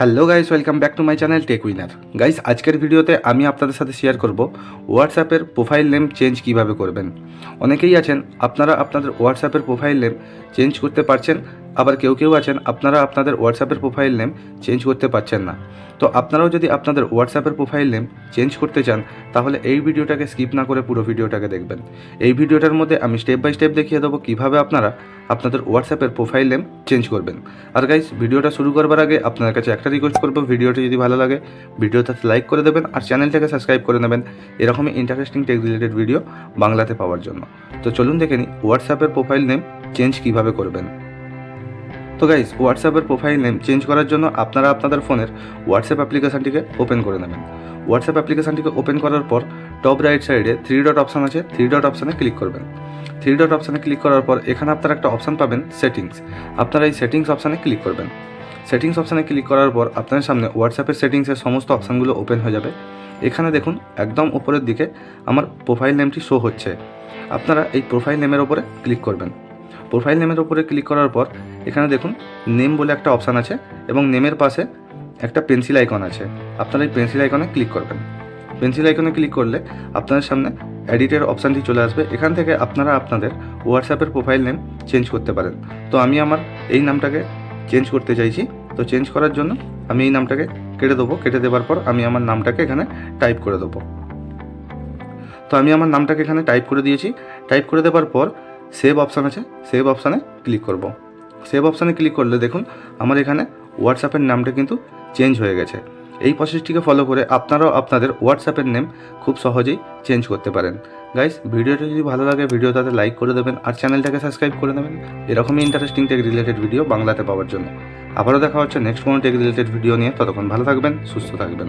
Hello guys, welcome back to my channel tech winner. Guys, আজকের ভিডিওতে আমি আপনাদের সাথে শেয়ার করব হোয়াটসঅ্যাপের প্রোফাইল নেম চেঞ্জ কিভাবে করবেন। অনেকেই আছেন আপনারা আপনাদের হোয়াটসঅ্যাপের প্রোফাইল নেম চেঞ্জ করতে পারছেন, আবার কেউ আছেন আপনারা আপনাদের হোয়াটসঅ্যাপের প্রোফাইল নেম চেঞ্জ করতে পারছেন না। তো আপনারাও যদি আপনাদের হোয়াটসঅ্যাপের প্রোফাইল নেম চেঞ্জ করতে চান তাহলে এই ভিডিওটাকে স্কিপ না করে পুরো ভিডিওটাকে দেখবেন। এই ভিডিওটার মধ্যে আমি স্টেপ বাই স্টেপ দেখিয়ে দেবো কীভাবে আপনারা আপনাদের হোয়াটসঅ্যাপের প্রোফাইল নেম চেঞ্জ করবেন। আর গাইস, ভিডিওটা শুরু করবার আগে আপনার কাছে একটা রিকোয়েস্ট করবো, ভিডিওটি যদি ভালো লাগে ভিডিওটাতে লাইক করে দেবেন আর চ্যানেলটাকে সাবস্ক্রাইব করে নেবেন এরকমই ইন্টারেস্টিং টেক রিলেটেড ভিডিও বাংলাতে পাওয়ার জন্য। তো চলুন দেখে নিই হোয়াটসঅ্যাপের প্রোফাইল নেম চেঞ্জ কীভাবে করবেন। তো গাইস, হোয়াটসঅ্যাপের প্রোফাইল নেম চেঞ্জ করার জন্য আপনারা আপনাদের ফোনের হোয়াটসঅ্যাপ অ্যাপ্লিকেশানটিকে ওপেন করে নেবেন। হোয়াটসঅ্যাপ অ্যাপ্লিকেশানটিকে ওপেন করার পর টপ রাইট সাইডে থ্রি ডট অপশান আছে, থ্রি ডট অপশানে ক্লিক করবেন। থ্রি ডট অপশানে ক্লিক করার পর এখানে আপনারা একটা অপশান পাবেন সেটিংস। আপনারা এই সেটিংস অপশানে ক্লিক করবেন। সেটিংস অপশানে ক্লিক করার পর আপনার সামনে হোয়াটসঅ্যাপের সেটিংসের সমস্ত অপশানগুলো ওপেন হয়ে যাবে। এখানে দেখুন একদম উপরের দিকে আমার প্রোফাইল নেমটি শো হচ্ছে। আপনারা এই প্রোফাইল নেমের ওপরে ক্লিক করবেন। প্রোফাইল নেমের ওপরে ক্লিক করার পর এখানে দেখুন নেম বলে একটা অপশান আছে এবং নেমের পাশে একটা পেন্সিল আইকন আছে। আপনারা এই পেন্সিল আইকনে ক্লিক করবেন। পেন্সিল আইকনে ক্লিক করলে আপনাদের সামনে এডিটের অপশানটি চলে আসবে। এখান থেকে আপনারা আপনাদের হোয়াটসঅ্যাপের প্রোফাইল নেম চেঞ্জ করতে পারেন। তো আমি আমার এই নামটাকে চেঞ্জ করতে চাইছি। তো চেঞ্জ করার জন্য আমি এই নামটাকে কেটে দেবো। কেটে দেওয়ার পর আমি আমার নামটাকে এখানে টাইপ করে দেবো। তো আমি আমার নামটাকে এখানে টাইপ করে দিয়েছি। টাইপ করে দেওয়ার পর সেভ অপশান আছে, সেভ অপশানে ক্লিক করব। সেভ অপশানে ক্লিক করলে দেখুন আমার এখানে হোয়াটসঅ্যাপের নামটা কিন্তু চেঞ্জ হয়ে গেছে। এই প্রসেসটিকে ফলো করে আপনারাও আপনাদের হোয়াটসঅ্যাপের নেম খুব সহজেই চেঞ্জ করতে পারেন। গাইস, ভিডিওটা যদি ভালো লাগে ভিডিওটাতে লাইক করে দেবেন আর চ্যানেলটাকে সাবস্ক্রাইব করে নেবেন এরকমই ইন্টারেস্টিং টেক রিলেটেড ভিডিও বাংলাতে পাওয়ার জন্য। আবারও দেখা হচ্ছে নেক্সট কোনো টেক রিলেটেড ভিডিও নিয়ে। ততক্ষণ ভালো থাকবেন, সুস্থ থাকবেন।